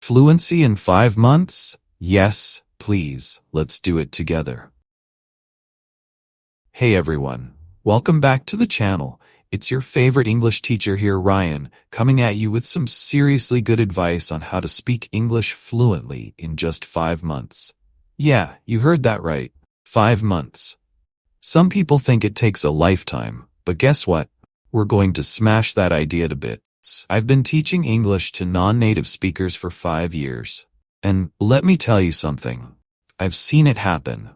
Fluency in 5 months? Yes, please, let's do it together. Hey everyone, welcome back to the channel. It's your favorite English teacher here, Ryan, coming at you with some seriously good advice on how to speak English fluently in just 5 months. Yeah, you heard that right. 5 months. Some people think it takes a lifetime, but guess what? We're going to smash that idea to bits. I've been teaching English to non-native speakers for 5 years. And let me tell you something. I've seen it happen.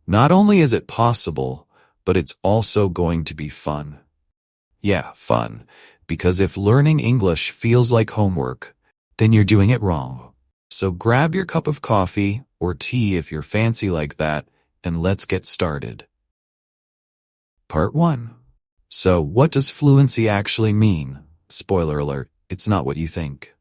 Not only is it possible, but it's also going to be fun. Yeah, fun. Because if learning English feels like homework, then you're doing it wrong. So grab your cup of coffee or tea if you're fancy like that, and let's get started. Part 1. So what does fluency actually mean? Spoiler alert, it's not what you think.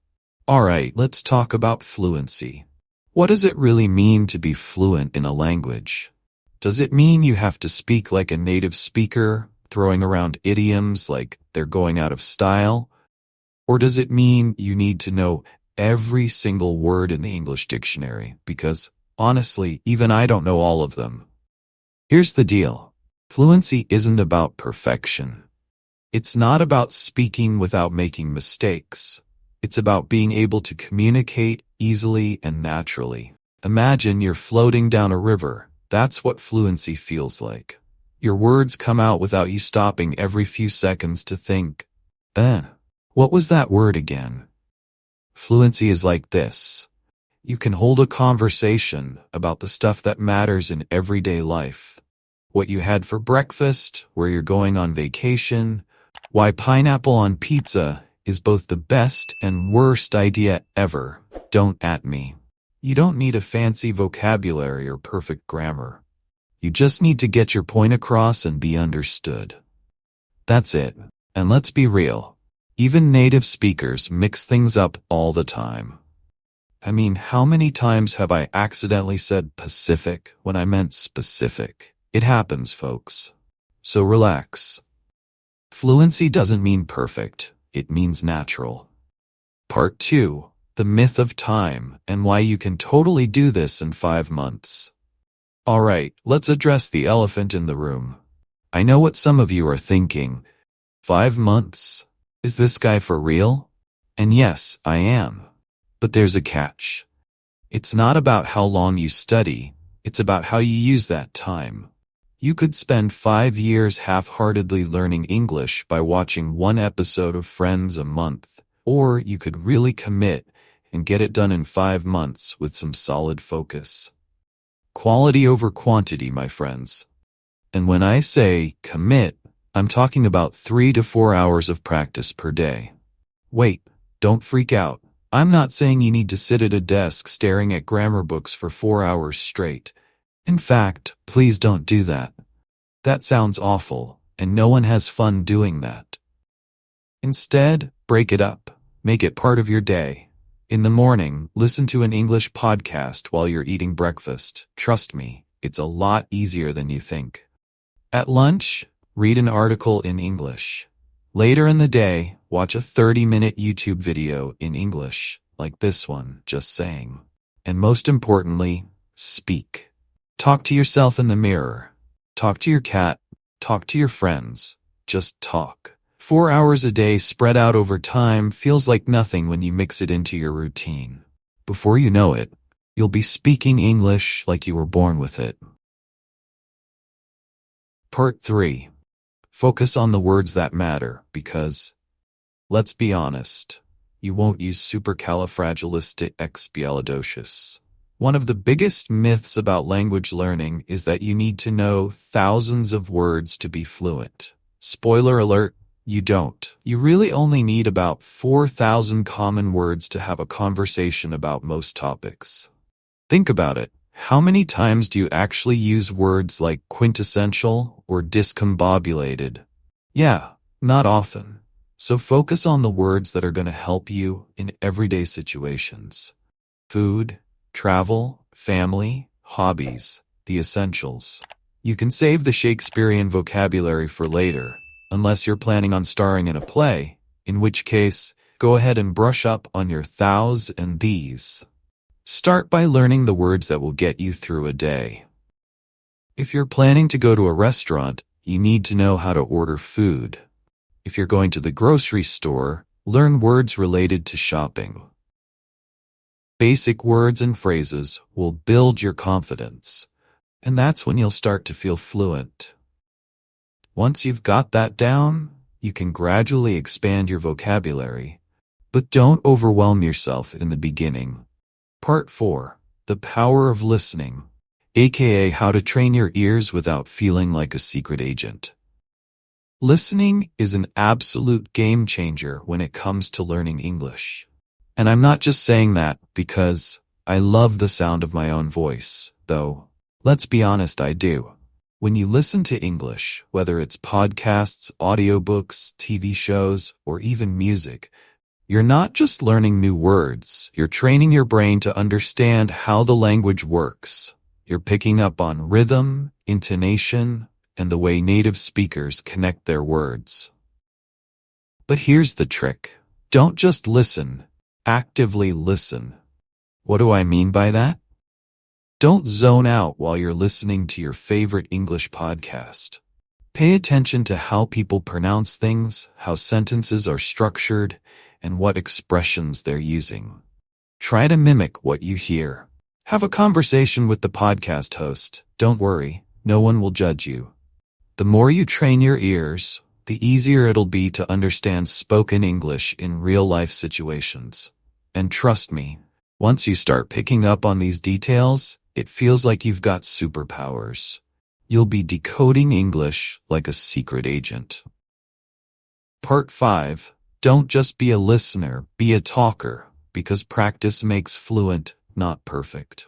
Alright, let's talk about fluency. What does it really mean to be fluent in a language? Does it mean you have to speak like a native speaker, throwing around idioms like they're going out of style? Or does it mean you need to know every single word in the English dictionary? Because, honestly, even I don't know all of them. Here's the deal. Fluency isn't about perfection. It's not about speaking without making mistakes. It's about being able to communicate easily and naturally. Imagine you're floating down a river. That's what fluency feels like. Your words come out without you stopping every few seconds to think, what was that word again? Fluency is like this. You can hold a conversation about the stuff that matters in everyday life. What you had for breakfast, where you're going on vacation, why pineapple on pizza is both the best and worst idea ever. Don't at me. You don't need a fancy vocabulary or perfect grammar. You just need to get your point across and be understood. That's it. And let's be real. Even native speakers mix things up all the time. I mean, how many times have I accidentally said Pacific when I meant specific? It happens, folks. So relax. Fluency doesn't mean perfect. It means natural. Part 2. The myth of time and why you can totally do this in 5 months. Alright, let's address the elephant in the room. I know what some of you are thinking. 5 months? Is this guy for real? And yes, I am. But there's a catch. It's not about how long you study, it's about how you use that time. You could spend 5 years half-heartedly learning English by watching 1 episode of Friends a month, or you could really commit and get it done in 5 months with some solid focus. Quality over quantity, my friends. And when I say commit, I'm talking about 3 to 4 hours of practice per day. Wait, don't freak out. I'm not saying you need to sit at a desk staring at grammar books for 4 hours straight. In fact, please don't do that. That sounds awful, and no one has fun doing that. Instead, break it up. Make it part of your day. In the morning, listen to an English podcast while you're eating breakfast. Trust me, it's a lot easier than you think. At lunch, read an article in English. Later in the day, watch a 30-minute YouTube video in English, like this one, just saying. And most importantly, speak. Talk to yourself in the mirror. Talk to your cat. Talk to your friends. Just talk. 4 hours a day spread out over time feels like nothing when you mix it into your routine. Before you know it, you'll be speaking English like you were born with it. Part 3. Focus on the words that matter because, let's be honest, you won't use supercalifragilisticexpialidocious. One of the biggest myths about language learning is that you need to know thousands of words to be fluent. Spoiler alert, you don't. You really only need about 4,000 common words to have a conversation about most topics. Think about it. How many times do you actually use words like quintessential or discombobulated? Yeah, not often. So focus on the words that are going to help you in everyday situations. Food, travel, family, hobbies, the essentials. You can save the Shakespearean vocabulary for later, unless you're planning on starring in a play, in which case, Go ahead and brush up on your thous and these. Start by learning the words that will get you through a day. If you're planning to go to a restaurant, you need to know how to order food. If you're going to the grocery store, learn words related to shopping. Basic words and phrases will build your confidence, and that's when you'll start to feel fluent. Once you've got that down, you can gradually expand your vocabulary, but don't overwhelm yourself in the beginning. Part 4. The Power of Listening, aka how to train your ears without feeling like a secret agent. Listening is an absolute game changer when it comes to learning English. And I'm not just saying that because I love the sound of my own voice, though, let's be honest, I do. When you listen to English, whether it's podcasts, audiobooks, TV shows, or even music, you're not just learning new words, you're training your brain to understand how the language works. You're picking up on rhythm, intonation, and the way native speakers connect their words. But here's the trick. Don't just listen. Actively listen. What do I mean by that? Don't zone out while you're listening to your favorite English podcast. Pay attention to how people pronounce things, how sentences are structured, and what expressions they're using. Try to mimic what you hear. Have a conversation with the podcast host. Don't worry, no one will judge you. The more you train your ears, the easier it'll be to understand spoken English in real-life situations. And trust me, once you start picking up on these details, it feels like you've got superpowers. You'll be decoding English like a secret agent. Part 5. Don't just be a listener, be a talker, because practice makes fluent, not perfect.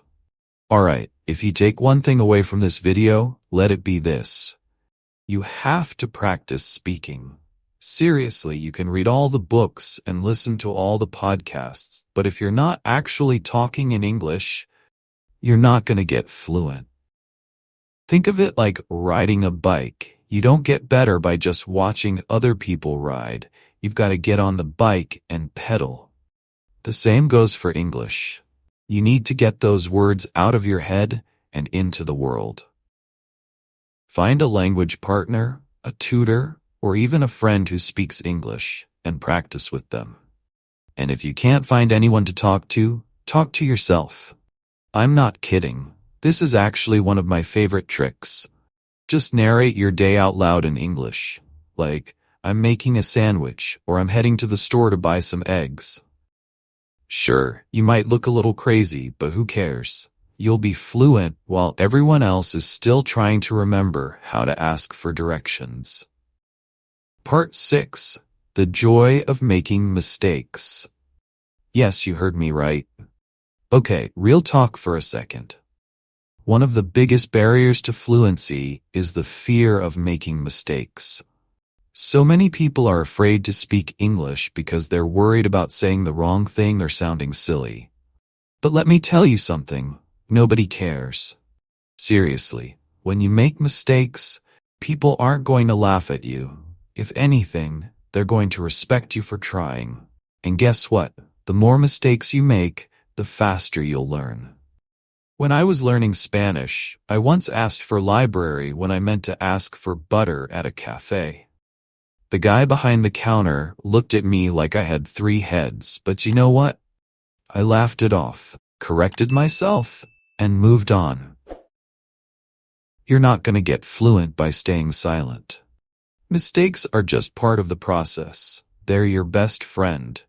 Alright, if you take one thing away from this video, let it be this. You have to practice speaking. Seriously, you can read all the books and listen to all the podcasts, but if you're not actually talking in English, you're not going to get fluent. Think of it like riding a bike. You don't get better by just watching other people ride. You've got to get on the bike and pedal. The same goes for English. You need to get those words out of your head and into the world. Find a language partner, a tutor, or even a friend who speaks English, and practice with them. And if you can't find anyone to talk to yourself. I'm not kidding. This is actually one of my favorite tricks. Just narrate your day out loud in English. Like, I'm making a sandwich, or I'm heading to the store to buy some eggs. Sure, you might look a little crazy, but who cares? You'll be fluent while everyone else is still trying to remember how to ask for directions. Part 6. The Joy of Making Mistakes. Yes, you heard me right. Okay, real talk for a second. One of the biggest barriers to fluency is the fear of making mistakes. So many people are afraid to speak English because they're worried about saying the wrong thing or sounding silly. But let me tell you something. Nobody cares. Seriously, when you make mistakes, people aren't going to laugh at you. If anything, they're going to respect you for trying. And guess what? The more mistakes you make, the faster you'll learn. When I was learning Spanish, I once asked for library when I meant to ask for butter at a cafe. The guy behind the counter looked at me like I had 3 heads, but you know what? I laughed it off, corrected myself, and moved on. You're not going to get fluent by staying silent. Mistakes are just part of the process. They're your best friend.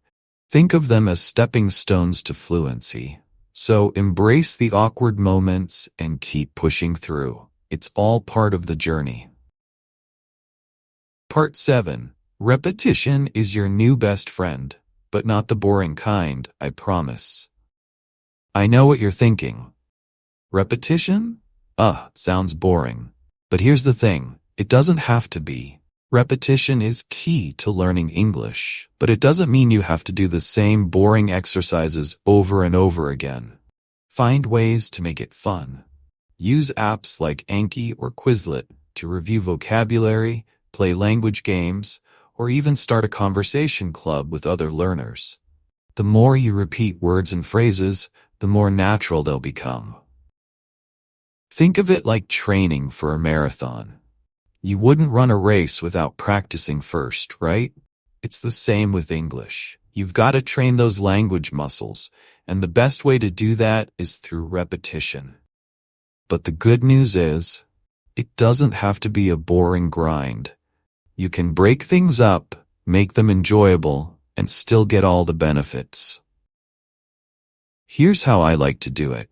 Think of them as stepping stones to fluency. So embrace the awkward moments and keep pushing through. It's all part of the journey. Part 7. Repetition is your new best friend, but not the boring kind, I promise. I know what you're thinking. Repetition? Sounds boring. But here's the thing, it doesn't have to be. Repetition is key to learning English, but it doesn't mean you have to do the same boring exercises over and over again. Find ways to make it fun. Use apps like Anki or Quizlet to review vocabulary, play language games, or even start a conversation club with other learners. The more you repeat words and phrases, the more natural they'll become. Think of it like training for a marathon. You wouldn't run a race without practicing first, right? It's the same with English. You've got to train those language muscles, and the best way to do that is through repetition. But the good news is, it doesn't have to be a boring grind. You can break things up, make them enjoyable, and still get all the benefits. Here's how I like to do it.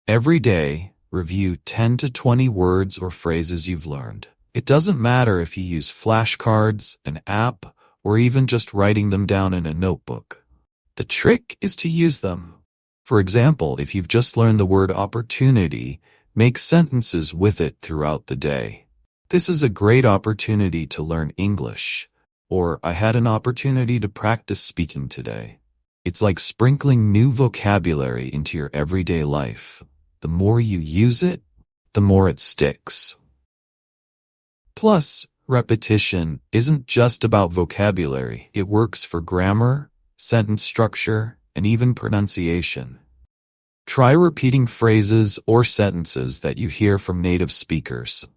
Every day, review 10 to 20 words or phrases you've learned. It doesn't matter if you use flashcards, an app, or even just writing them down in a notebook. The trick is to use them. For example, if you've just learned the word opportunity, make sentences with it throughout the day. This is a great opportunity to learn English. Or, I had an opportunity to practice speaking today. It's like sprinkling new vocabulary into your everyday life. The more you use it, the more it sticks. Plus, repetition isn't just about vocabulary. It works for grammar, sentence structure, and even pronunciation. Try repeating phrases or sentences that you hear from native speakers.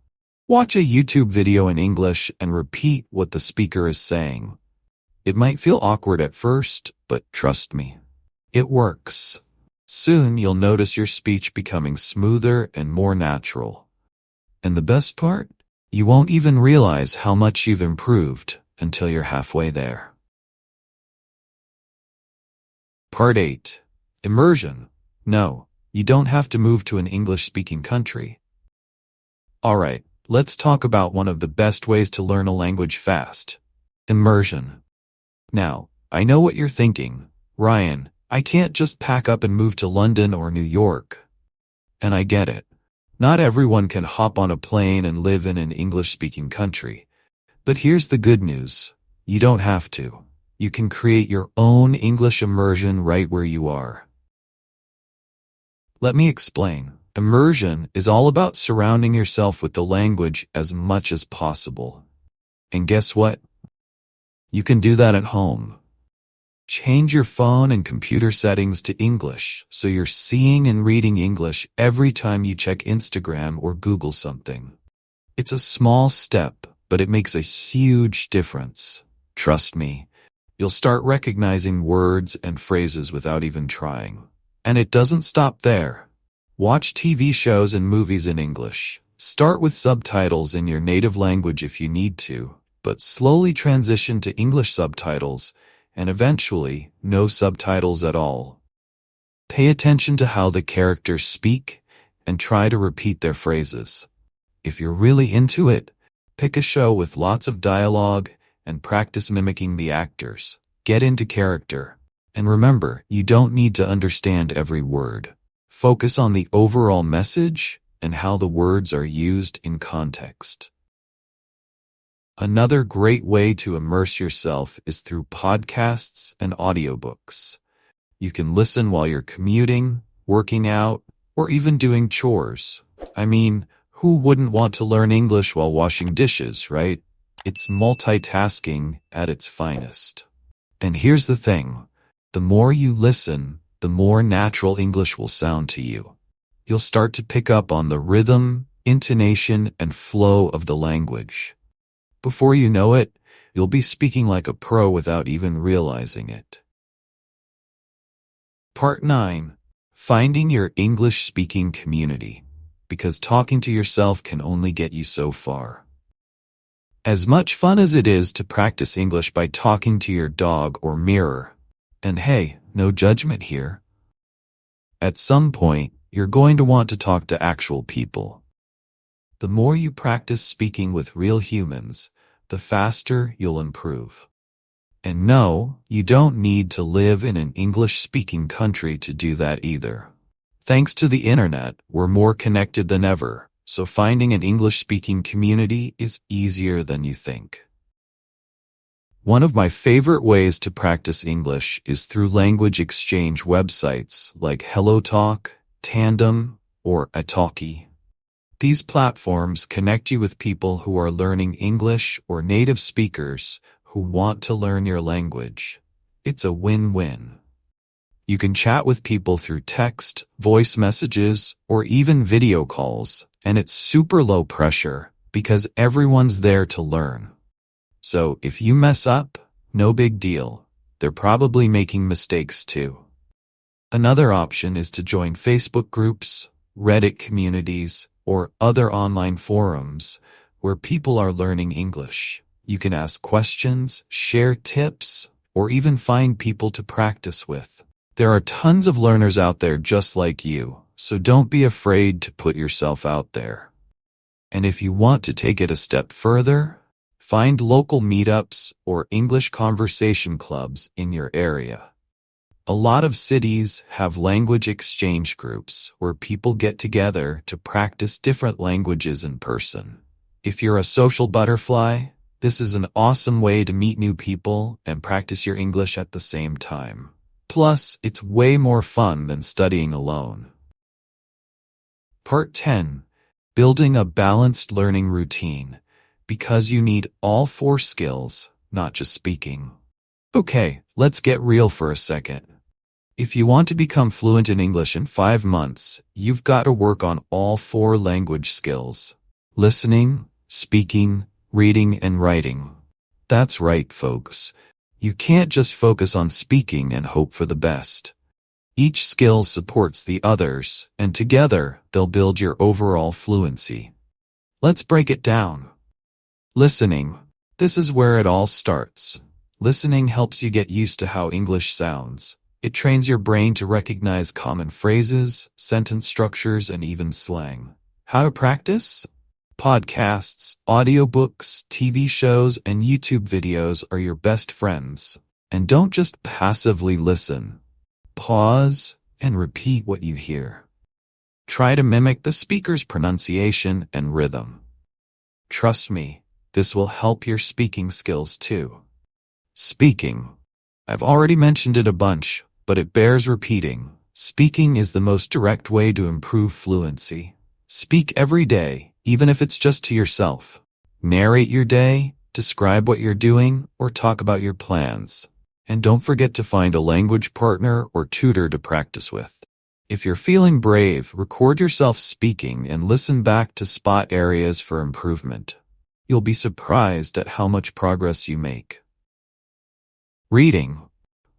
Watch a YouTube video in English and repeat what the speaker is saying. It might feel awkward at first, but trust me, it works. Soon you'll notice your speech becoming smoother and more natural. And the best part? You won't even realize how much you've improved until you're halfway there. Part 8. Immersion. No, you don't have to move to an English-speaking country. Alright, let's talk about one of the best ways to learn a language fast. Immersion. Now, I know what you're thinking. Ryan, I can't just pack up and move to London or New York. And I get it. Not everyone can hop on a plane and live in an English-speaking country. But here's the good news. You don't have to. You can create your own English immersion right where you are. Let me explain. Immersion is all about surrounding yourself with the language as much as possible. And guess what? You can do that at home. Change your phone and computer settings to English so you're seeing and reading English every time you check Instagram or Google something. It's a small step, but it makes a huge difference. Trust me, you'll start recognizing words and phrases without even trying. And it doesn't stop there. Watch TV shows and movies in English. Start with subtitles in your native language if you need to, but slowly transition to English subtitles, and eventually, no subtitles at all. Pay attention to how the characters speak, and try to repeat their phrases. If you're really into it, pick a show with lots of dialogue, and practice mimicking the actors. Get into character. And remember, you don't need to understand every word. Focus on the overall message and how the words are used in context. Another great way to immerse yourself is through podcasts and audiobooks. You can listen while you're commuting, working out, or even doing chores. I mean, who wouldn't want to learn English while washing dishes, right? It's multitasking at its finest. And here's the thing. The more you listen, the more natural English will sound to you. You'll start to pick up on the rhythm, intonation, and flow of the language. Before you know it, you'll be speaking like a pro without even realizing it. Part 9. Finding your English-speaking community. Because talking to yourself can only get you so far. As much fun as it is to practice English by talking to your dog or mirror, and hey, no judgment here. At some point, you're going to want to talk to actual people. The more you practice speaking with real humans, the faster you'll improve. And no, you don't need to live in an English-speaking country to do that either. Thanks to the internet, we're more connected than ever, so finding an English-speaking community is easier than you think. One of my favorite ways to practice English is through language exchange websites like HelloTalk, Tandem, or Italki. These platforms connect you with people who are learning English or native speakers who who want to learn your language. It's a win-win. You can chat with people through text, voice messages, or even video calls, and it's super low pressure because everyone's there to learn. So if you mess up, no big deal. They're probably making mistakes too. Another option is to join Facebook groups, Reddit communities, or other online forums where people are learning English. You can ask questions, share tips, or even find people to practice with. There are tons of learners out there just like you, so don't be afraid to put yourself out there. And if you want to take it a step further, find local meetups or English conversation clubs in your area. A lot of cities have language exchange groups where people get together to practice different languages in person. If you're a social butterfly, this is an awesome way to meet new people and practice your English at the same time. Plus, it's way more fun than studying alone. Part 10. Building a balanced learning routine, because you need all 4 skills, not just speaking. Okay, let's get real for a second. If you want to become fluent in English in 5 months, you've got to work on all 4 language skills: listening, speaking, reading, and writing. That's right, folks. You can't just focus on speaking and hope for the best. Each skill supports the others, and together they'll build your overall fluency. Let's break it down. Listening. This is where it all starts. Listening helps you get used to how English sounds. It trains your brain to recognize common phrases, sentence structures, and even slang. How to practice? Podcasts, audiobooks, TV shows, and YouTube videos are your best friends. And don't just passively listen. Pause and repeat what you hear. Try to mimic the speaker's pronunciation and rhythm. Trust me, this will help your speaking skills too. Speaking. I've already mentioned it a bunch, but it bears repeating. Speaking is the most direct way to improve fluency. Speak every day, even if it's just to yourself. Narrate your day, describe what you're doing, or talk about your plans. And don't forget to find a language partner or tutor to practice with. If you're feeling brave, record yourself speaking and listen back to spot areas for improvement. You'll be surprised at how much progress you make. Reading.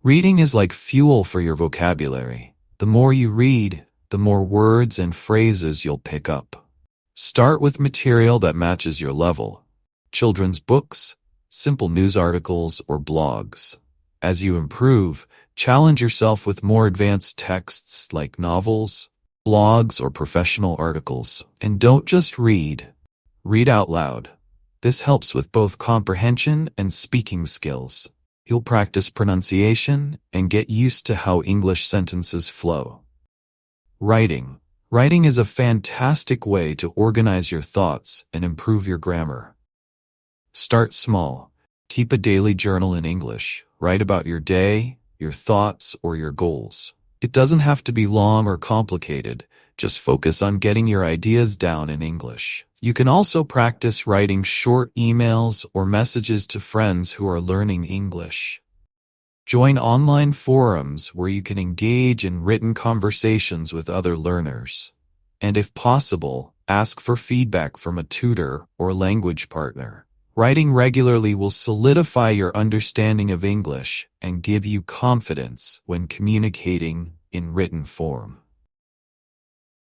Reading is like fuel for your vocabulary. The more you read, the more words and phrases you'll pick up. Start with material that matches your level. Children's books, simple news articles, or blogs. As you improve, challenge yourself with more advanced texts like novels, blogs, or professional articles. And don't just read. Read out loud. This helps with both comprehension and speaking skills. You'll practice pronunciation and get used to how English sentences flow. Writing. Writing is a fantastic way to organize your thoughts and improve your grammar. Start small. Keep a daily journal in English. Write about your day, your thoughts, or your goals. It doesn't have to be long or complicated. Just focus on getting your ideas down in English. You can also practice writing short emails or messages to friends who are learning English. Join online forums where you can engage in written conversations with other learners. And if possible, ask for feedback from a tutor or language partner. Writing regularly will solidify your understanding of English and give you confidence when communicating in written form.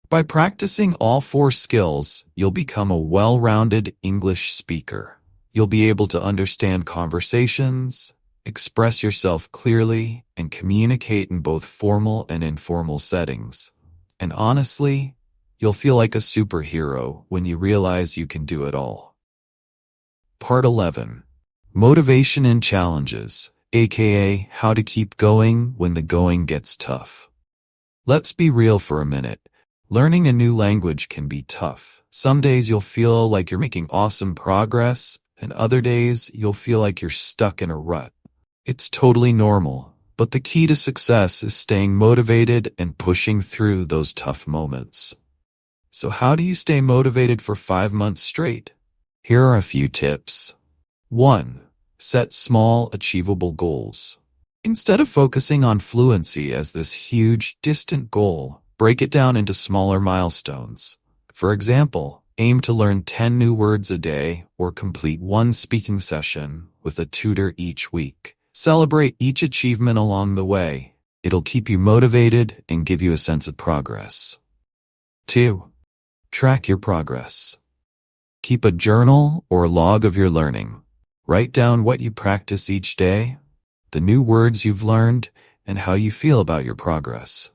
By practicing all 4 skills, you'll become a well-rounded English speaker. You'll be able to understand conversations, express yourself clearly, and communicate in both formal and informal settings. And honestly, you'll feel like a superhero when you realize you can do it all. Part 11. Motivation and challenges, aka how to keep going when the going gets tough. Let's be real for a minute. Learning a new language can be tough. Some days you'll feel like you're making awesome progress, and other days you'll feel like you're stuck in a rut. It's totally normal, but the key to success is staying motivated and pushing through those tough moments. So how do you stay motivated for 5 months straight? Here are a few tips. 1. Set small, achievable goals. Instead of focusing on fluency as this huge, distant goal, break it down into smaller milestones. For example, aim to learn 10 new words a day or complete one speaking session with a tutor each week. Celebrate each achievement along the way. It'll keep you motivated and give you a sense of progress. 2. Track your progress. Keep a journal or log of your learning. Write down what you practice each day, the new words you've learned, and how you feel about your progress.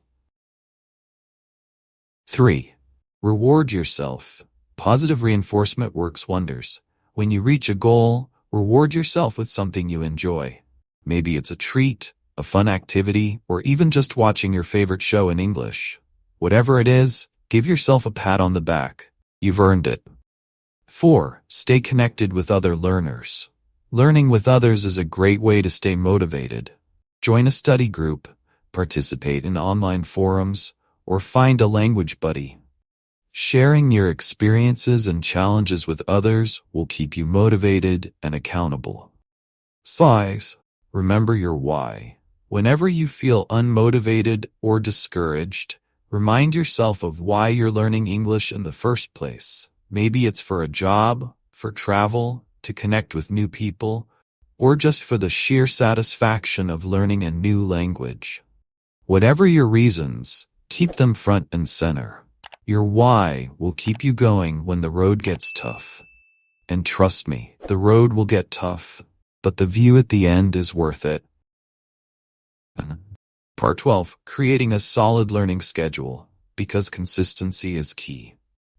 3. Reward yourself. Positive reinforcement works wonders. When you reach a goal, reward yourself with something you enjoy. Maybe it's a treat, a fun activity, or even just watching your favorite show in English. Whatever it is, give yourself a pat on the back. You've earned it. 4. Stay connected with other learners. Learning with others is a great way to stay motivated. Join a study group, participate in online forums, or find a language buddy. Sharing your experiences and challenges with others will keep you motivated and accountable. 5. Remember your why. Whenever you feel unmotivated or discouraged, remind yourself of why you're learning English in the first place. Maybe it's for a job, for travel, to connect with new people, or just for the sheer satisfaction of learning a new language. Whatever your reasons, keep them front and center. Your why will keep you going when the road gets tough. And trust me, the road will get tough, but the view at the end is worth it. Part 12. Creating a solid learning schedule, because consistency is key.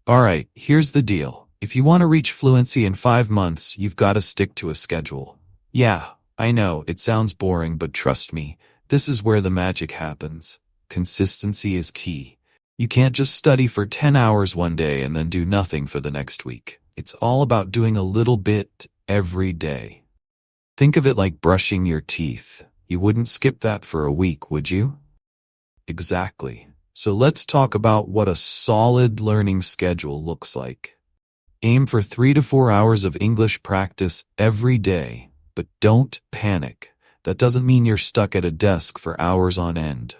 Alright, here's the deal. If you want to reach fluency in 5 months, you've got to stick to a schedule. Yeah, I know, it sounds boring, but trust me, this is where the magic happens. Consistency is key. You can't just study for 10 hours one day and then do nothing for the next week. It's all about doing a little bit every day. Think of it like brushing your teeth. You wouldn't skip that for a week, would you? Exactly. So let's talk about what a solid learning schedule looks like. Aim for 3 to 4 hours of English practice every day, but don't panic. That doesn't mean you're stuck at a desk for hours on end.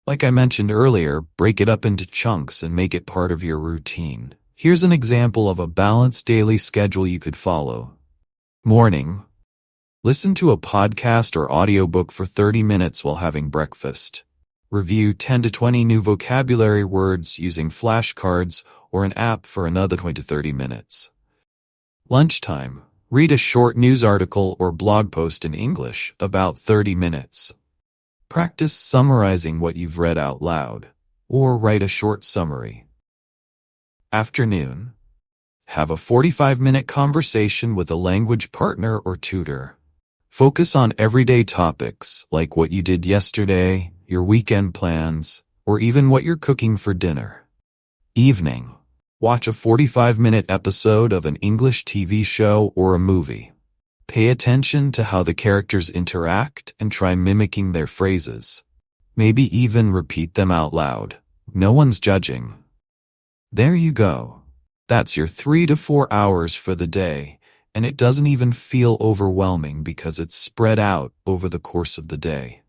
Like I mentioned earlier, break it up into chunks and make it part of your routine. Here's an example of a balanced daily schedule you could follow. Morning. Listen to a podcast or audiobook for 30 minutes while having breakfast. Review 10 to 20 new vocabulary words using flashcards or an app for another 20 to 30 minutes. Lunchtime. Read a short news article or blog post in English, about 30 minutes. Practice summarizing what you've read out loud, or write a short summary. Afternoon. Have a 45-minute conversation with a language partner or tutor. Focus on everyday topics, like what you did yesterday, your weekend plans, or even what you're cooking for dinner. Evening. Watch a 45-minute episode of an English TV show or a movie. Pay attention to how the characters interact and try mimicking their phrases. Maybe even repeat them out loud. No one's judging. There you go. That's your 3 to 4 hours for the day, and it doesn't even feel overwhelming because it's spread out over the course of the day.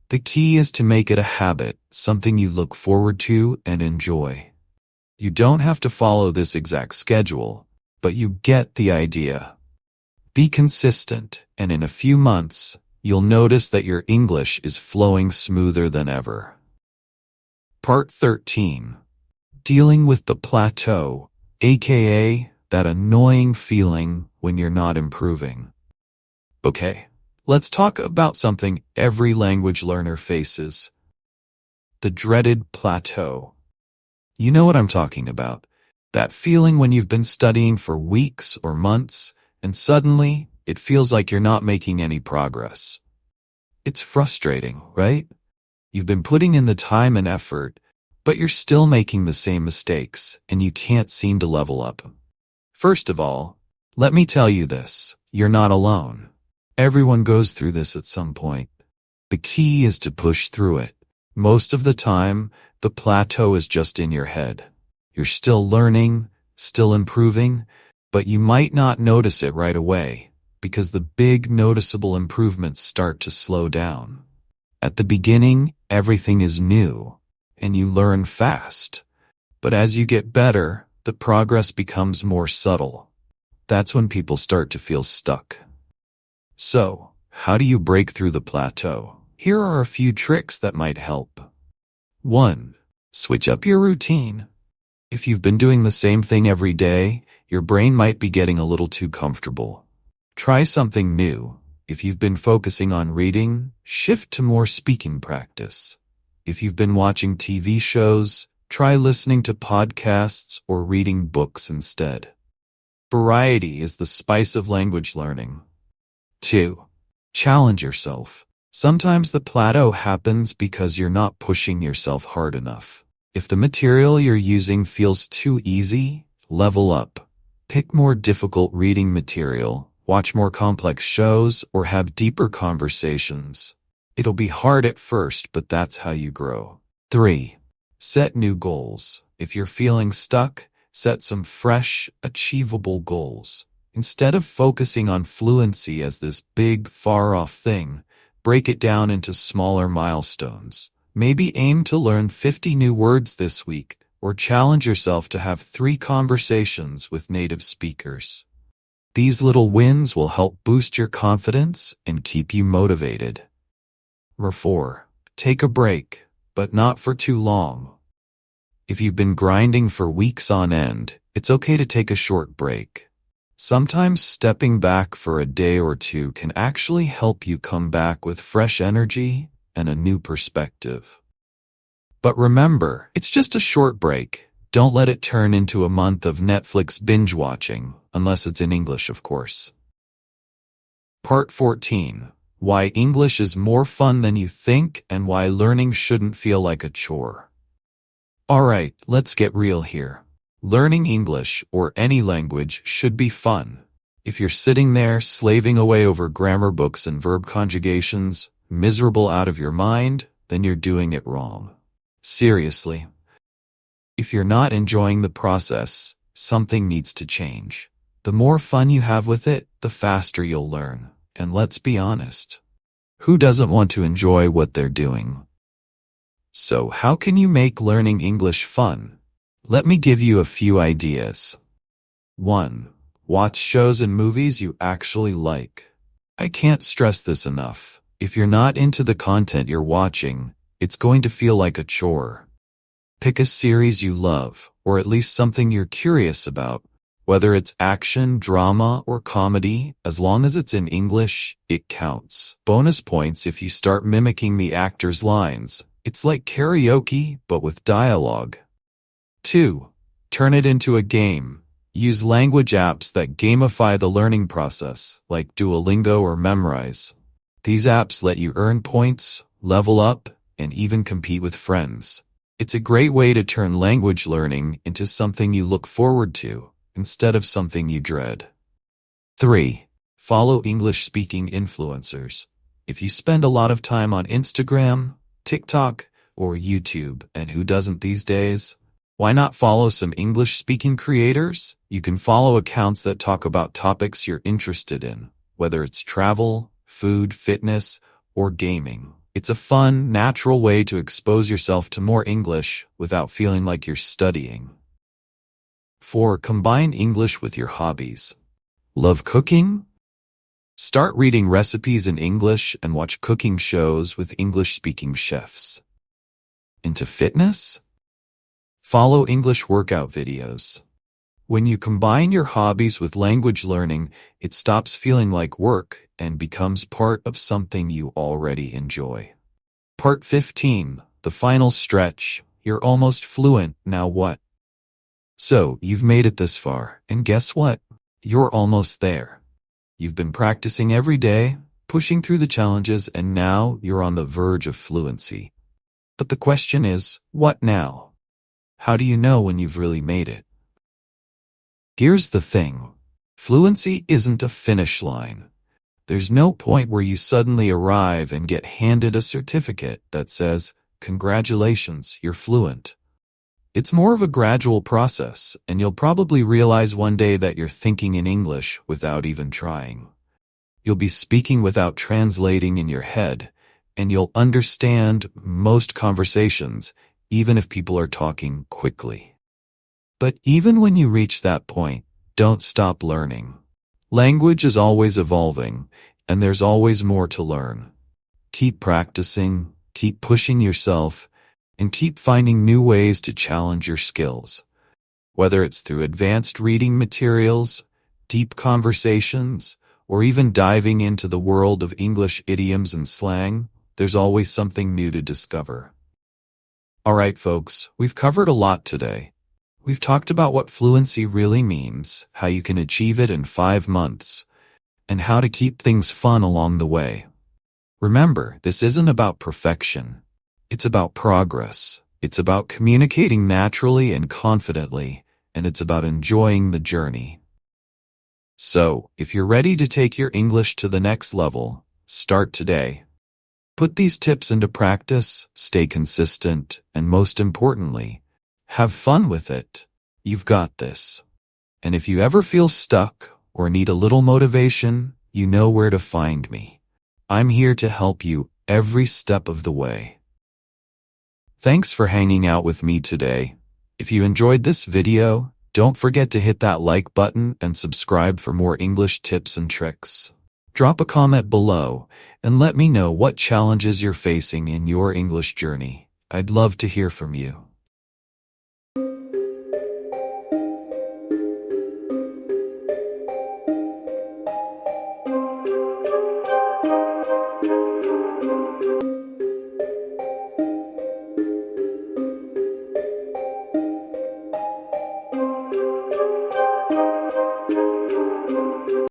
The key is to make it a habit, something you look forward to and enjoy. You don't have to follow this exact schedule, but you get the idea. Be consistent, and in a few months, you'll notice that your English is flowing smoother than ever. Part 13. Dealing with the plateau, aka that annoying feeling when you're not improving. Okay, let's talk about something every language learner faces. The dreaded plateau. You know what I'm talking about. That feeling when you've been studying for weeks or months, and suddenly, it feels like you're not making any progress. It's frustrating, right? You've been putting in the time and effort, but you're still making the same mistakes, and you can't seem to level up. First of all, let me tell you this, you're not alone. Everyone goes through this at some point. The key is to push through it. Most of the time, the plateau is just in your head. You're still learning, still improving, but you might not notice it right away. because the big noticeable improvements start to slow down. At the beginning, everything is new, and you learn fast. But as you get better, the progress becomes more subtle. That's when people start to feel stuck. So, how do you break through the plateau? Here are a few tricks that might help. 1. Switch up your routine. If you've been doing the same thing every day, your brain might be getting a little too comfortable. Try something new. If you've been focusing on reading, shift to more speaking practice. If you've been watching TV shows, try listening to podcasts or reading books instead. Variety is the spice of language learning. 2. Challenge yourself. Sometimes the plateau happens because you're not pushing yourself hard enough. If the material you're using feels too easy, level up. Pick more difficult reading material, watch more complex shows, or have deeper conversations. It'll be hard at first, but that's how you grow. 3. Set new goals. If you're feeling stuck, set some fresh, achievable goals. Instead of focusing on fluency as this big, far-off thing, break it down into smaller milestones. Maybe aim to learn 50 new words this week, or challenge yourself to have 3 conversations with native speakers. These little wins will help boost your confidence and keep you motivated. 4. Take a break, but not for too long. If you've been grinding for weeks on end, it's okay to take a short break. Sometimes stepping back for a day or two can actually help you come back with fresh energy and a new perspective. But remember, it's just a short break. Don't let it turn into a month of Netflix binge watching, unless it's in English, of course. Part 14. Why English is more fun than you think and why learning shouldn't feel like a chore. Alright, let's get real here. Learning English, or any language, should be fun. If you're sitting there slaving away over grammar books and verb conjugations, miserable out of your mind, then you're doing it wrong. Seriously. If you're not enjoying the process, something needs to change. The more fun you have with it, the faster you'll learn. And let's be honest. Who doesn't want to enjoy what they're doing? So how can you make learning English fun? Let me give you a few ideas. 1. Watch shows and movies you actually like. I can't stress this enough. If you're not into the content you're watching, it's going to feel like a chore. Pick a series you love, or at least something you're curious about. Whether it's action, drama, or comedy, as long as it's in English, it counts. Bonus points if you start mimicking the actor's lines. It's like karaoke, but with dialogue. 2. Turn it into a game. Use language apps that gamify the learning process, like Duolingo or Memrise. These apps let you earn points, level up, and even compete with friends. It's a great way to turn language learning into something you look forward to, instead of something you dread. 3. Follow English-speaking influencers. If you spend a lot of time on Instagram, TikTok, or YouTube, and who doesn't these days? Why not follow some English-speaking creators? You can follow accounts that talk about topics you're interested in, whether it's travel, food, fitness, or gaming. It's a fun, natural way to expose yourself to more English without feeling like you're studying. 4. Combine English with your hobbies. Love cooking? Start reading recipes in English and watch cooking shows with English-speaking chefs. Into fitness? Follow English workout videos. When you combine your hobbies with language learning, it stops feeling like work and becomes part of something you already enjoy. Part 15, the final stretch. You're almost fluent, now what? So, you've made it this far, and guess what? You're almost there. You've been practicing every day, pushing through the challenges, and now you're on the verge of fluency. But the question is, what now? How do you know when you've really made it? Here's the thing. Fluency isn't a finish line. There's no point where you suddenly arrive and get handed a certificate that says, "Congratulations, you're fluent." It's more of a gradual process, and you'll probably realize one day that you're thinking in English without even trying. You'll be speaking without translating in your head, and you'll understand most conversations, even if people are talking quickly. But even when you reach that point, don't stop learning. Language is always evolving, and there's always more to learn. Keep practicing, keep pushing yourself, and keep finding new ways to challenge your skills. Whether it's through advanced reading materials, deep conversations, or even diving into the world of English idioms and slang, there's always something new to discover. All right, folks, we've covered a lot today. We've talked about what fluency really means, how you can achieve it in 5 months, and how to keep things fun along the way. Remember, this isn't about perfection. It's about progress. It's about communicating naturally and confidently, and it's about enjoying the journey. So, if you're ready to take your English to the next level, start today. Put these tips into practice, stay consistent, and most importantly, have fun with it. You've got this. And if you ever feel stuck or need a little motivation, you know where to find me. I'm here to help you every step of the way. Thanks for hanging out with me today. If you enjoyed this video, don't forget to hit that like button and subscribe for more English tips and tricks. Drop a comment below and let me know what challenges you're facing in your English journey. I'd love to hear from you.